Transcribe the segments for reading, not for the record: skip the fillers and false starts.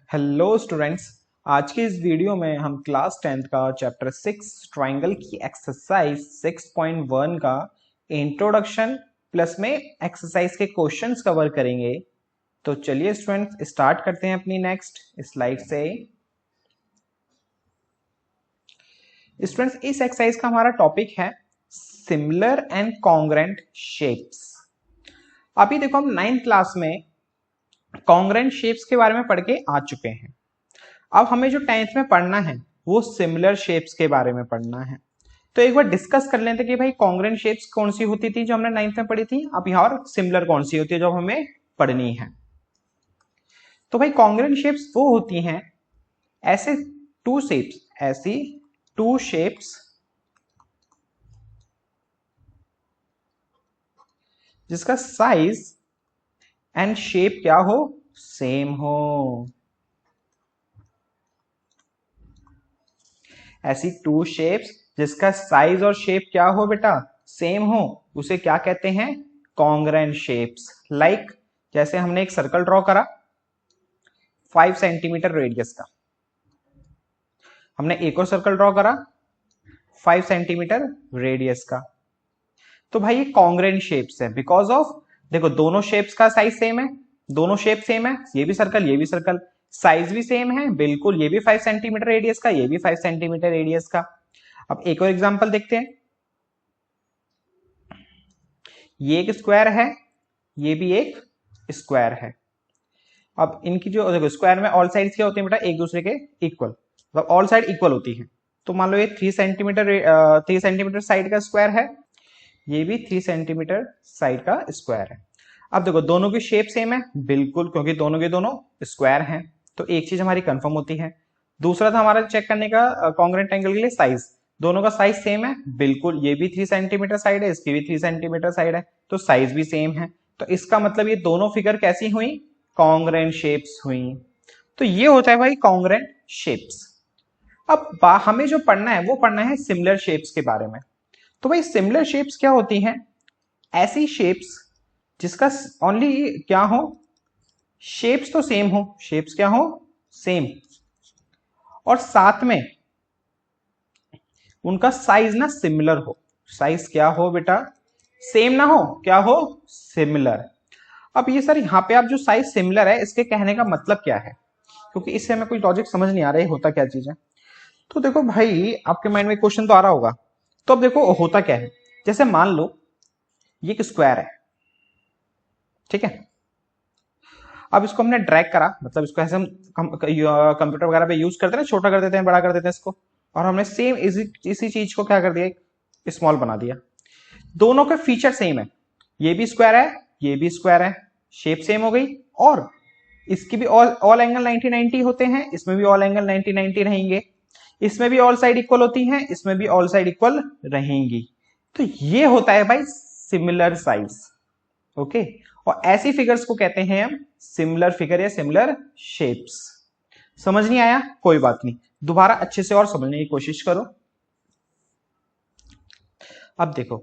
Hello students. आज के इस वीडियो में हम क्लास 10th का चैप्टर 6 ट्राइंगल की एक्सरसाइज 6.1 का इंट्रोडक्शन प्लस में एक्सरसाइज के क्वेश्चंस कवर करेंगे। तो चलिए स्टूडेंट्स स्टार्ट करते हैं अपनी नेक्स्ट स्लाइड से। स्टूडेंट्स इस एक्सरसाइज का हमारा टॉपिक है सिमिलर एंड कॉन्ग्रेंट शेप्स। अभी देखो हम 9th क्लास में कॉन्ग्रेंट शेप्स के बारे में पढ़ के आ चुके हैं। अब हमें जो 10th में पढ़ना है वो सिमिलर शेप्स के बारे में पढ़ना है। तो एक बार डिस्कस कर लेते कि भाई कॉन्ग्रेंट शेप्स कौन सी होती थी जो हमने 9th में पढ़ी थी, अब यहाँ और सिमिलर कौन सी होती है जो हमें पढ़नी है। तो भाई कॉन्ग्रेंट शेप्स वो होती हैं ऐसी टू शेप्स जिसका साइज एंड शेप क्या हो, सेम हो। ऐसी टू शेप्स जिसका साइज और शेप क्या हो बेटा, सेम हो, उसे क्या कहते हैं, कॉन्ग्रेंट शेप्स। लाइक जैसे हमने एक सर्कल ड्रॉ करा 5 सेंटीमीटर रेडियस का, हमने एक और सर्कल ड्रॉ करा 5 सेंटीमीटर रेडियस का। तो भाई ये कॉन्ग्रेंट शेप्स है बिकॉज ऑफ, देखो दोनों शेप्स का साइज सेम है, दोनों शेप सेम है, ये भी सर्कल साइज भी सेम है बिल्कुल, ये भी 5 सेंटीमीटर रेडियस का, ये भी 5 सेंटीमीटर रेडियस का। अब एक और एग्जांपल देखते हैं। ये एक स्क्वायर है, ये भी एक स्क्वायर है। अब इनकी जो देखो स्क्वायर में ऑल साइड्स क्या होते हैं बेटा, एक दूसरे के इक्वल, मतलब ऑल साइड इक्वल होती है। तो मान लो ये 3 सेंटीमीटर साइड का स्क्वायर है, ये भी 3 सेंटीमीटर साइड का स्क्वायर है। अब देखो दोनों की शेप सेम है बिल्कुल, क्योंकि दोनों के दोनों स्क्वायर हैं। तो एक चीज हमारी कंफर्म होती है। दूसरा था हमारा चेक करने का कॉन्ग्रेंट एंगल के लिए साइज, दोनों का साइज सेम है बिल्कुल, ये भी 3 सेंटीमीटर साइड है, इसकी भी 3 सेंटीमीटर साइड है, तो साइज भी सेम है। तो इसका मतलब ये दोनों फिगर कैसी हुई, कॉन्ग्रेंट शेप्स हुई। तो ये होता है भाई कॉन्ग्रेंट शेप्स। अब हमें जो पढ़ना है वो पढ़ना है सिमिलर शेप्स के बारे में। तो भाई सिमिलर शेप्स क्या होती हैं, ऐसी शेप्स जिसका ओनली क्या हो, शेप्स तो सेम हो, शेप्स क्या हो, सेम, और साथ में उनका साइज ना सिमिलर हो। साइज क्या हो बेटा, सेम ना हो, क्या हो, सिमिलर। अब ये सर यहाँ पे आप जो साइज सिमिलर है इसके कहने का मतलब क्या है, क्योंकि इससे हमें कोई लॉजिक समझ नहीं आ रहा है होता क्या चीज है। तो देखो भाई आपके माइंड में क्वेश्चन तो आ रहा होगा। तो अब देखो होता क्या है, जैसे मान लो ये एक स्क्वायर है, ठीक है। अब इसको हमने ड्रैग करा, मतलब इसको ऐसे हम कंप्यूटर वगैरह पे यूज करते हैं ना, छोटा कर देते हैं, बड़ा कर देते हैं इसको, और हमने सेम इसी चीज को क्या कर दिया, स्मॉल बना दिया। दोनों के फीचर सेम है, ये भी स्क्वायर है, ये भी स्क्वायर है, शेप सेम हो गई, और इसकी भी ऑल एंगल 90 90 होते हैं, इसमें भी ऑल एंगल 90 90 रहेंगे, इसमें भी ऑल साइड इक्वल होती हैं, इसमें भी ऑल साइड इक्वल रहेंगी। तो ये होता है भाई सिमिलर साइज, ओके। और ऐसी फिगर्स को कहते हैं हम सिमिलर फिगर या सिमिलर शेप्स। समझ नहीं आया, कोई बात नहीं, दोबारा अच्छे से और समझने की कोशिश करो। अब देखो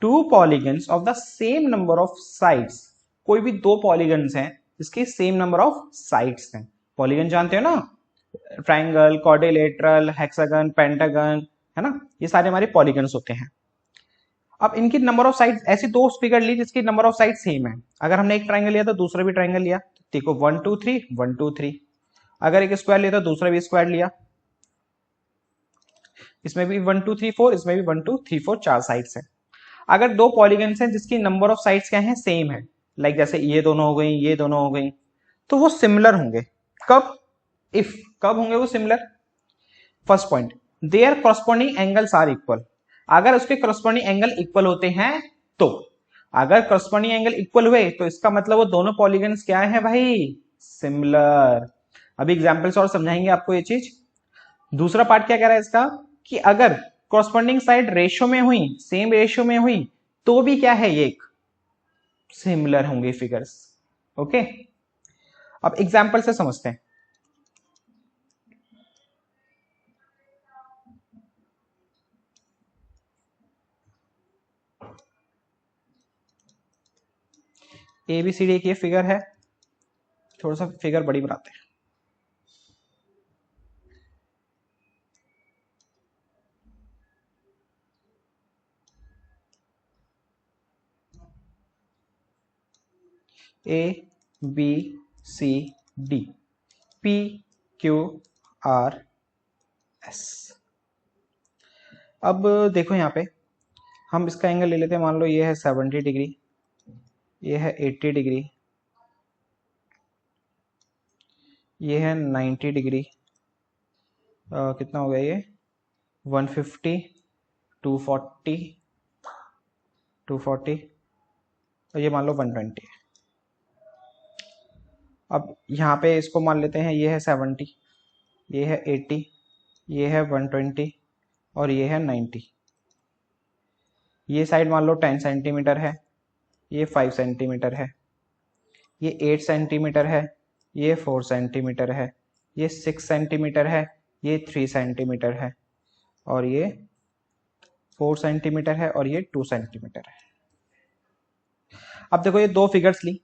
to polygons of the same number of sides, कोई भी दो पॉलीगन्स हैं जिसके सेम नंबर ऑफ साइड्स हैं। पॉलीगन जानते हो ना, ट्राइंगल, क्वाड्रिलेटरल, हेक्सागन, पेंटागन, है ना, ये सारे हमारे पॉलीगन्स होते हैं। अब इनकी नंबर ऑफ साइड्स, ऐसी दो फिगर ली जिसकी नंबर ऑफ साइड सेम है। अगर हमने एक ट्राइंगल लिया तो दूसरा भी ट्राइंगल लिया, देखो 1 2 3 1 2 3। अगर एक स्क्वायर लिया तो दूसरा भी स्क्वायर लिया, इसमें भी 1 2 3 4, इसमें भी 1 2 3 4, चार साइड्स हैं। अगर दो पॉलीगन्स हैं जिसकी नंबर ऑफ साइड्स क्या है, सेम है, लाइक जैसे ये दोनों हो गई, ये दोनों हो गई, तो वो सिमिलर होंगे। कब, इफ, कब होंगे वो similar, first point, their corresponding angles are equal. अगर उसके कॉरस्पॉन्डिंग एंगल इक्वल होते हैं तो, अगर कॉरस्पॉन्डिंग एंगल इक्वल हुए तो इसका मतलब वो दोनों पॉलीगन्स क्या है भाई, सिमिलर। अभी एग्जांपल से और समझाएंगे आपको ये चीज। दूसरा पार्ट क्या कह रहा है इसका, कि अगर कॉरस्पॉन्डिंग साइड रेशियो में हुई, सेम रेशियो में हुई, तो भी क्या है, ये एक सिमिलर होंगे फिगर्स, ओके। अब एग्जांपल से समझते हैं। ABCD एक ये फिगर है, थोड़ा सा फिगर बड़ी बनाते हैं। A B C D, P Q R S. अब देखो यहाँ पे हम इसका एंगल ले लेते हैं, मान लो ये है 70 डिग्री, ये है 80 डिग्री, ये है 90 डिग्री, कितना हो गया ये 150, 240, 240 और ये मान लो 120। अब यहाँ पे इसको मान लेते हैं, ये है 70, ये है 80, ये है 120 और ये है 90। ये साइड मान लो 10 सेंटीमीटर है, ये 5 सेंटीमीटर है, ये 8 सेंटीमीटर है, ये 4 सेंटीमीटर है, ये 6 सेंटीमीटर है, ये 3 सेंटीमीटर है और ये 4 सेंटीमीटर है और ये 2 सेंटीमीटर है। अब देखो ये दो फिगर्स ली,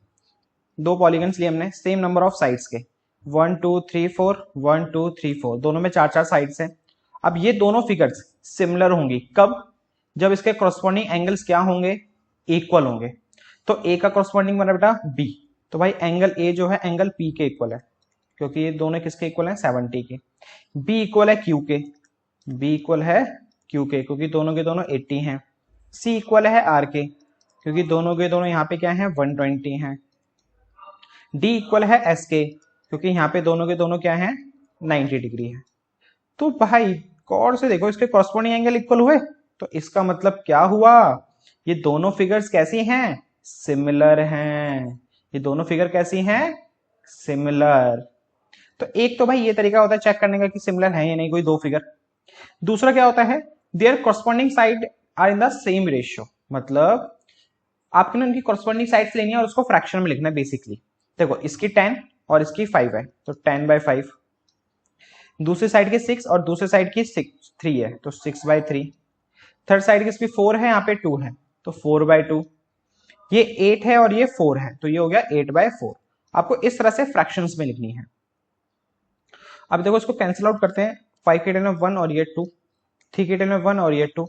दो पॉलीगन्स लिए हमने सेम नंबर ऑफ साइड्स के, 1 2 3 4, 1 2 3 4, दोनों में 4 4 साइड्स हैं। अब ये दोनों फिगर्स सिमिलर होंगी कब? जब इसके कॉरस्पॉन्डिंग एंगल्स क्या होंगे? इक्वल होंगे। तो ए का कॉरस्पॉन्डिंग बना बेटा बी, तो भाई एंगल ए जो है एंगल पी के इक्वल है, क्योंकि ये दोनों किसके इक्वल हैं? 70 के। बी इक्वल है क्यू के, बी इक्वल है क्यू के क्योंकि दोनों के दोनों 80 हैं। सी इक्वल है आर के, क्योंकि दोनों के दोनों यहाँ पे क्या है? 120 हैं। डी इक्वल है एस के, क्योंकि यहाँ पे दोनों के दोनों क्या है? 90 डिग्री है। तो भाई गौर से देखो, इसके कॉरस्पॉन्डिंग एंगल इक्वल हुए, तो इसका मतलब क्या हुआ? ये दोनों फिगर्स कैसी हैं? सिमिलर हैं। ये दोनों फिगर कैसी हैं? सिमिलर। तो एक तो भाई ये तरीका होता है चेक करने का कि सिमिलर है या नहीं कोई दो फिगर। दूसरा क्या होता है? Their corresponding side are in the same ratio, मतलब आपको ना उनकी कॉरस्पॉन्डिंग साइड्स लेनी है और उसको फ्रैक्शन में लिखना है बेसिकली। देखो इसकी 10 और इसकी 5 है, तो 10/5, दूसरी साइड की 6 और दूसरी साइड की 3 है, तो 6/3, थर्ड साइड की इसकी 4 है, यहाँ पे 2 है, तो 4/2, ये 8 है और ये 4 है, तो ये हो गया 8/4। आपको इस तरह से फ्रैक्शंस में लिखनी है। अब देखो इसको कैंसिल आउट करते हैं, 5 के टेल में 1 और ये 2, 3 के टेल में 1 और ये 2,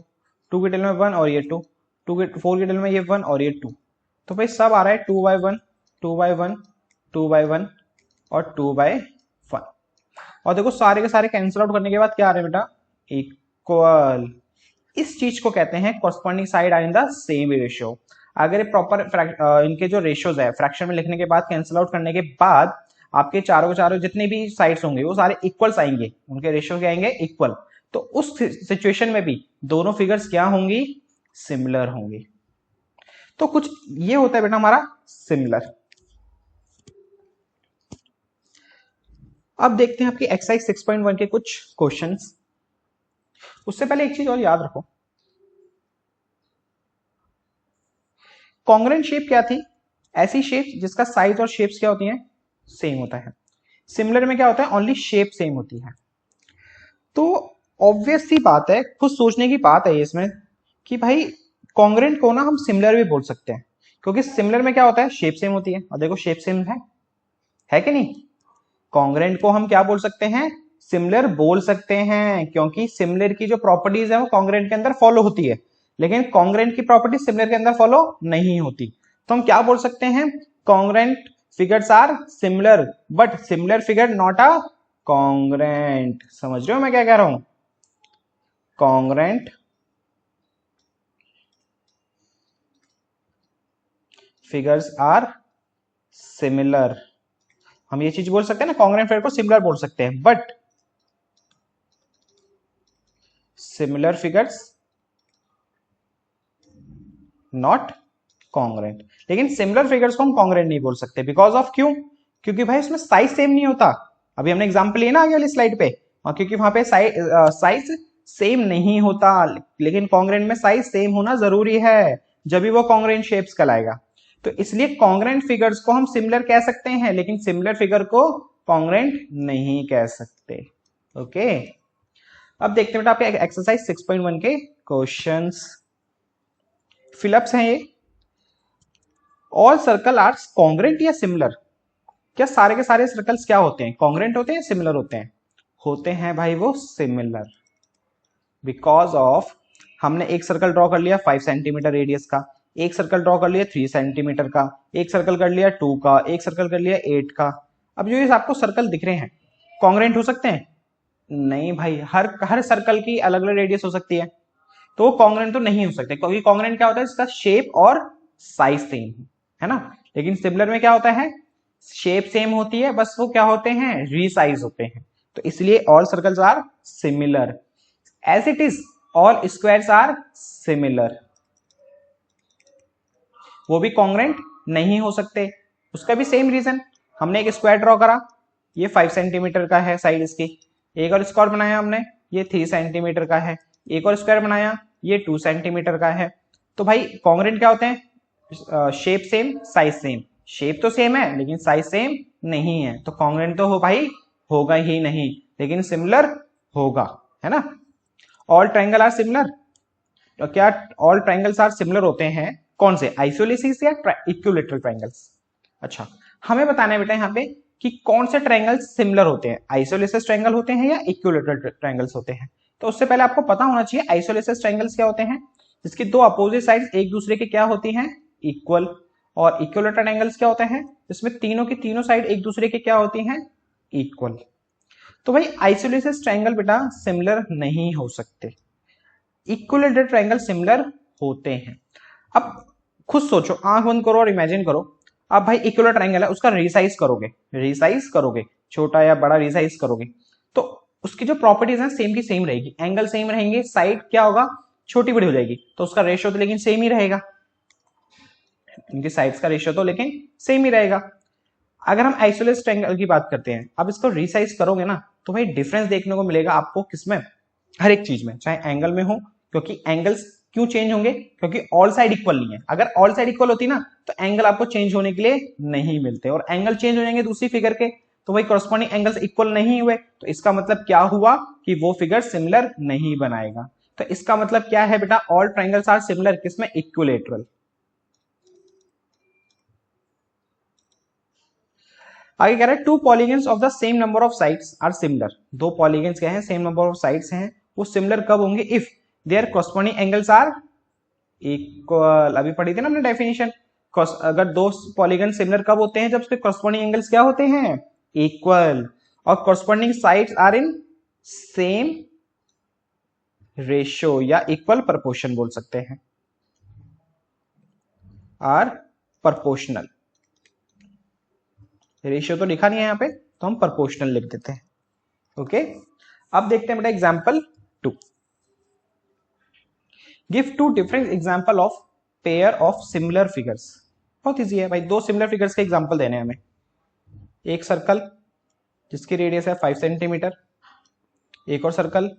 2 के टेल में 1 और ये 2, 4 के टेल में ये 1 और ये 2, तो भाई सब आ रहा है 2/1, 2/1, 2/1 और 2/1। और देखो सारे के सारे कैंसिल आउट करने के बाद क्या आ रहे हैं बेटा? इक्वल। इस चीज को कहते हैं corresponding side are in the same ratio. अगर प्रॉपर इनके जो रेशियोज है फ्रैक्शन में लिखने के बाद, कैंसिल आउट करने के बाद, आपके चारों के चारों जितने भी साइड्स होंगे वो सारे इक्वल्स आएंगे, उनके रेशियो क्या आएंगे? इक्वल। तो उस सिचुएशन में भी दोनों फिगर्स क्या होंगी? सिमिलर होंगी। तो कुछ ये होता है बेटा हमारा सिमिलर। अब देखते हैं आपकी एक्सरसाइज 6.1 के कुछ क्वेश्चंस। उससे पहले एक चीज और याद रखो, कॉन्ग्रेंट शेप क्या थी? ऐसी शेप जिसका साइज और शेप्स क्या होती हैं? सेम होता है। सिमिलर में क्या होता है? ओनली शेप सेम होती है। तो ऑब्वियस सी बात है, खुद सोचने की बात है इसमें कि भाई कॉन्ग्रेंट को ना हम सिमिलर भी बोल सकते हैं, क्योंकि सिमिलर में क्या होता है? शेप सेम होती है। और देखो शेप सेम है कि नहीं? कॉन्ग्रेंट को हम क्या बोल सकते हैं? सिमिलर बोल सकते हैं, क्योंकि सिमिलर की जो प्रॉपर्टीज है वो कॉन्ग्रेंट के अंदर फॉलो होती है, लेकिन कॉन्ग्रेंट की प्रॉपर्टी सिमिलर के अंदर फॉलो नहीं होती। तो हम क्या बोल सकते हैं? Congruent figures are similar but similar figure not a congruent. समझ रहे हो मैं क्या कह रहा हूं? कॉन्ग्रेंट फिगर्स आर सिमिलर, हम ये चीज बोल सकते हैं ना, कॉन्ग्रेंट फिगर को सिमिलर बोल सकते हैं, but similar figures not congruent. लेकिन सिमिलर फिगर्स को हम कॉन्ग्रेंट नहीं बोल सकते, बिकॉज ऑफ क्यों? क्योंकि भाई इसमें साइज सेम नहीं होता। अभी हमने एग्जांपल लिया ना आगे वाली स्लाइड पे, क्योंकि वहां पे साइज सेम नहीं होता, लेकिन कॉन्ग्रेंट में साइज सेम होना जरूरी है, जब भी वो कॉन्ग्रेंट शेप्स कहलाएगा। तो इसलिए कॉन्ग्रेंट फिगर्स को हम सिमिलर कह सकते हैं, लेकिन सिमिलर फिगर को कॉन्ग्रेंट नहीं कह सकते। ओके, अब देखते हैं बेटा आपके एक्सरसाइज 6.1 के क्वेश्चंस। फिलअप्स हैं ये। ऑल सर्कल आर कॉन्ग्रेंट या सिमिलर? क्या सारे के सारे सर्कल्स क्या होते हैं? कॉन्ग्रेंट होते हैं, सिमिलर होते हैं? होते हैं भाई वो सिमिलर, बिकॉज ऑफ हमने एक सर्कल ड्रॉ कर लिया 5 सेंटीमीटर रेडियस का, एक सर्कल ड्रॉ कर लिया 3 सेंटीमीटर का, एक सर्कल कर लिया 2 का, एक सर्कल कर लिया 8 का। अब जो ये आपको सर्कल दिख रहे हैं कॉन्ग्रुएंट हो सकते हैं? नहीं भाई, हर सर्कल की अलग अलग रेडियस हो सकती है, तो वो कॉन्ग्रुएंट तो नहीं हो सकते, क्योंकि कॉन्ग्रुएंट क्या होता है, इसका शेप और साइज सेम है ना। लेकिन सिमिलर में क्या होता है, शेप सेम होती है, बस वो क्या होते हैं, रीसाइज होते हैं। तो इसलिए all circles are similar, as it is all squares are similar. वो भी कॉन्ग्रुएंट नहीं हो सकते, उसका भी सेम रीजन। हमने एक स्क्वायर ड्रॉ करा, ये 5 सेंटीमीटर का है साइड इसकी, एक और स्क्वायर बनाया हमने, ये 3 सेंटीमीटर का है, एक और स्क्वायर बनाया, ये 2 सेंटीमीटर का है। तो भाई कॉन्ग्रुएंट क्या होते हैं, shape same size same. Shape तो सेम है लेकिन साइज सेम नहीं है, तो कॉन्ग्रुएंट तो हो भाई होगा ही नहीं, लेकिन सिमिलर होगा, है ना। ऑल ट्रायंगल आर सिमिलर, तो क्या ऑल ट्रायंगल्स आर सिमिलर होते हैं, कौन से, आइसोलेसिस या इक्विलैटरल ट्रायंगल्स? अच्छा, हमें बताना है बेटा यहाँ पे कि कौन से ट्रायंगल्स सिमिलर होते हैं, आइसोलेसिस ट्रायंगल होते हैं या इक्विलैटरल ट्रायंगल्स होते हैं। तो उससे पहले आपको पता होना चाहिए आइसोलेसिस ट्रायंगल्स क्या होते हैं, जिसकी दो अपोजिट साइड्स एक दूसरे के क्या होती हैं, इक्वल। और इक्विलैटरल ट्रायंगल्स क्या होते हैं, जिसमें तीनों की तीनों साइड एक दूसरे के क्या होती हैं, इक्वल। तो भाई आइसोलेसिस ट्रायंगल बेटा सिमिलर नहीं हो सकते, इक्विलैटरल ट्रायंगल सिमिलर होते हैं। अब खुद सोचो, आंख बंद करो और इमेजिन करो, अब भाई इक्विलैटरल ट्रायंगल है, उसका रिसाइज करोगे, छोटा या बड़ा रिसाइज करोगे, तो उसकी जो प्रॉपर्टीज है सेम की सेम रहेगी, एंगल सेम रहेंगे, साइड क्या होगा, छोटी बड़ी हो जाएगी, तो उसका रेशियो तो लेकिन सेम ही रहेगा, इनकी साइड्स का रेशियो तो लेकिन सेम ही रहेगा। अगर हम आइसोलेसिस ट्रायंगल की बात करते हैं, अब इसको रिसाइज करोगे ना, तो भाई डिफरेंस देखने को मिलेगा आपको, किसमें, हर एक चीज में, चाहे एंगल में हो, क्योंकि एंगल्स क्यों चेंज होंगे, क्योंकि ऑल साइड इक्वल नहीं है। अगर ऑल साइड इक्वल होती ना, तो एंगल आपको चेंज होने के लिए नहीं मिलते, और एंगल चेंज हो जाएंगे दूसरी फिगर के, तो वही कॉरस्पॉन्डिंग एंगल्स इक्वल नहीं हुए, तो इसका मतलब क्या हुआ कि वो फिगर सिमिलर नहीं बनाएगा। तो इसका मतलब क्या है बेटा, ऑल ट्रायंगल्स आर सिमिलर, किसमें, इक्विलैटरल। आगे कह रहा है two polygons of the same number of sides are similar, दो पॉलीगन्स क्या है, सेम नंबर ऑफ साइड्स हैं, वो सिमिलर कब होंगे, if their corresponding angles are equal. अभी पढ़ी थी ना हमने डेफिनेशन, अगर दो पॉलीगन सिमिलर कब होते हैं, जब उसके कॉरस्पॉन्डिंग एंगल्स क्या होते हैं, इक्वल, और corresponding sides are in same ratio या इक्वल प्रपोर्शन बोल सकते हैं, आर प्रपोर्शनल। रेशियो तो लिखा नहीं है यहाँ पे, तो हम प्रपोर्शनल लिख देते हैं, ओके। अब देखते हैं बेटा example 2, give two different example of pair of similar figures. बहुत इजी है भाई, दो सिमिलर फिगर्स के एग्जांपल देने हैं हमें, एक सर्कल जिसकी रेडियस है 5 सेंटीमीटर, एक और सर्कल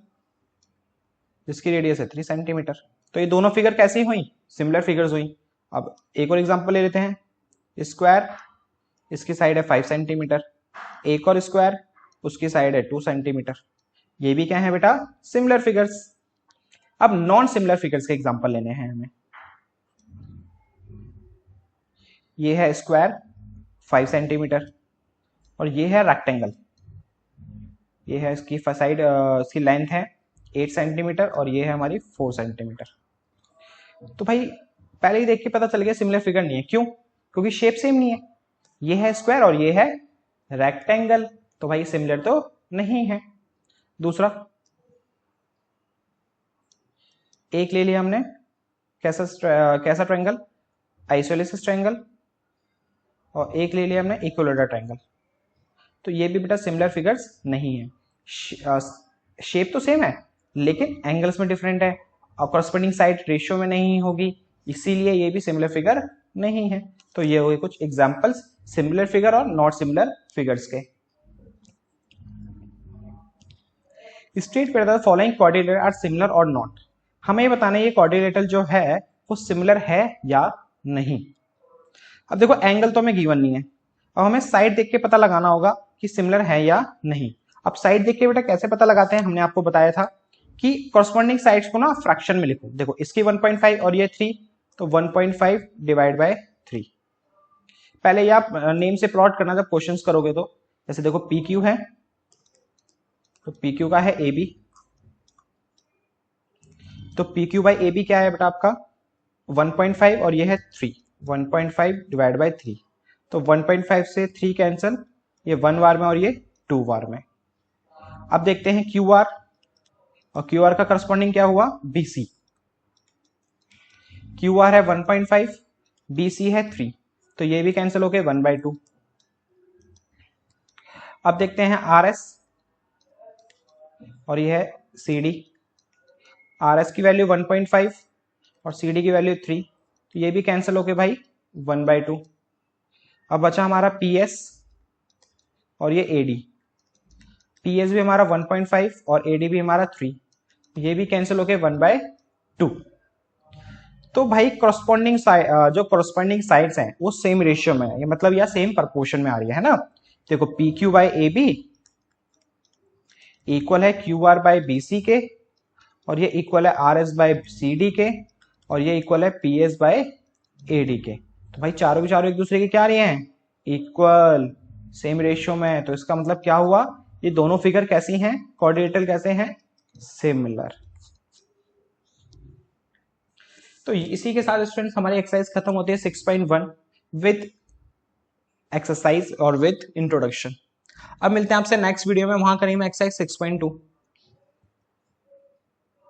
जिसकी रेडियस है 3 सेंटीमीटर। तो ये दोनों फिगर कैसी हुई, सिमिलर फिगर्स हुई। अब एक और एग्जांपल ले लेते हैं, स्क्वायर, इसकी साइड है 5 सेंटीमीटर, एक और स्क्वायर, उसकी साइड है 2 सेंटीमीटर। ये भी क्या है बेटा, सिमिलर फिगर्स। अब नॉन सिमिलर फिगर्स के एग्जांपल लेने हैं हमें, ये है स्क्वायर 5 सेंटीमीटर, और ये है रेक्टेंगल, ये है इसकी साइड, इसकी लेंथ है 8 सेंटीमीटर, और ये है हमारी 4 सेंटीमीटर। तो भाई पहले ही देख के पता चल गया सिमिलर फिगर नहीं है, क्यों, क्योंकि शेप सेम नहीं है, ये है स्क्वायर और ये है रेक्टेंगल, तो भाई सिमिलर तो नहीं है। दूसरा एक ले लिया हमने, कैसा ट्रायंगल, आइसोलेसिस ट्रायंगल, और एक ले लिया हमने इक्विलैटरल ट्रायंगल। तो ये भी बेटा सिमिलर फिगर्स नहीं है, शेप तो सेम है लेकिन एंगल्स में डिफरेंट है, और कॉरस्पॉन्डिंग साइड रेशियो में नहीं होगी, इसीलिए ये भी सिमिलर फिगर नहीं है। तो ये हो गए कुछ एग्जांपल्स सिमिलर फिगर और नॉट सिमिलर फिगर्स के। State par the following quadrilateral are similar और नॉट। हमें ये बताना है ये क्वाड्रिलेटरल जो है वो सिमिलर है या नहीं। अब देखो एंगल तो हमें गिवन नहीं है, अब हमें साइड देख के पता लगाना होगा कि सिमिलर है या नहीं। अब साइड देख के बेटा कैसे पता लगाते हैं, हमने आपको बताया था कि कॉरस्पॉन्डिंग साइड्स को ना फ्रैक्शन में लिखो। देखो इसकी 1.5 और ये 3, तो 1.5 डिवाइड बाय 3। पहले ये आप नेम से प्लॉट करना जब क्वेश्चंस करोगे तो, जैसे देखो पी क्यू है, तो पी क्यू का है ए बी, तो P Q by A B क्या है बेटा आपका 1.5 और ये है 3, 1.5 डिवाइड बाई 3, तो 1.5 से 3 कैंसिल, ये 1 बार में और ये 2 बार में। अब देखते हैं क्यू आर, और क्यू आर का करस्पॉन्डिंग क्या हुआ, BC। क्यू आर है 1.5, BC है 3, तो ये भी कैंसिल हो गए 1/2। अब देखते हैं RS, और ये है CD। RS की वैल्यू 1.5 और CD की वैल्यू 3, तो ये भी कैंसिल हो गए भाई 1/2। अब बचा हमारा PS और ये AD। PS भी हमारा 1.5 और AD भी हमारा 3, ये भी कैंसिल हो गए 1/2। तो भाई करस्पॉन्डिंग जो करस्पॉन्डिंग साइड्स हैं वो सेम रेशियो में है, ये मतलब या सेम प्रपोर्शन में आ रही है ना। देखो PQ बाई AB इक्वल है QR बाई BC के, और ये इक्वल है RS बाई CD के, और ये इक्वल है PS बाई AD के। तो भाई चारों के चारों एक दूसरे के क्या आ रहे हैं, इक्वल, सेम रेशियो में। तो इसका मतलब क्या हुआ, ये दोनों फिगर कैसी हैं, क्वाड्रिलेटरल कैसे हैं, सिमिलर। तो इसी के साथ स्टूडेंट्स हमारी एक्सरसाइज खत्म होती है 6.1 विद एक्सरसाइज और विद इंट्रोडक्शन। अब मिलते हैं आपसे नेक्स्ट वीडियो में, वहां करेंगे एक्सरसाइज 6.2।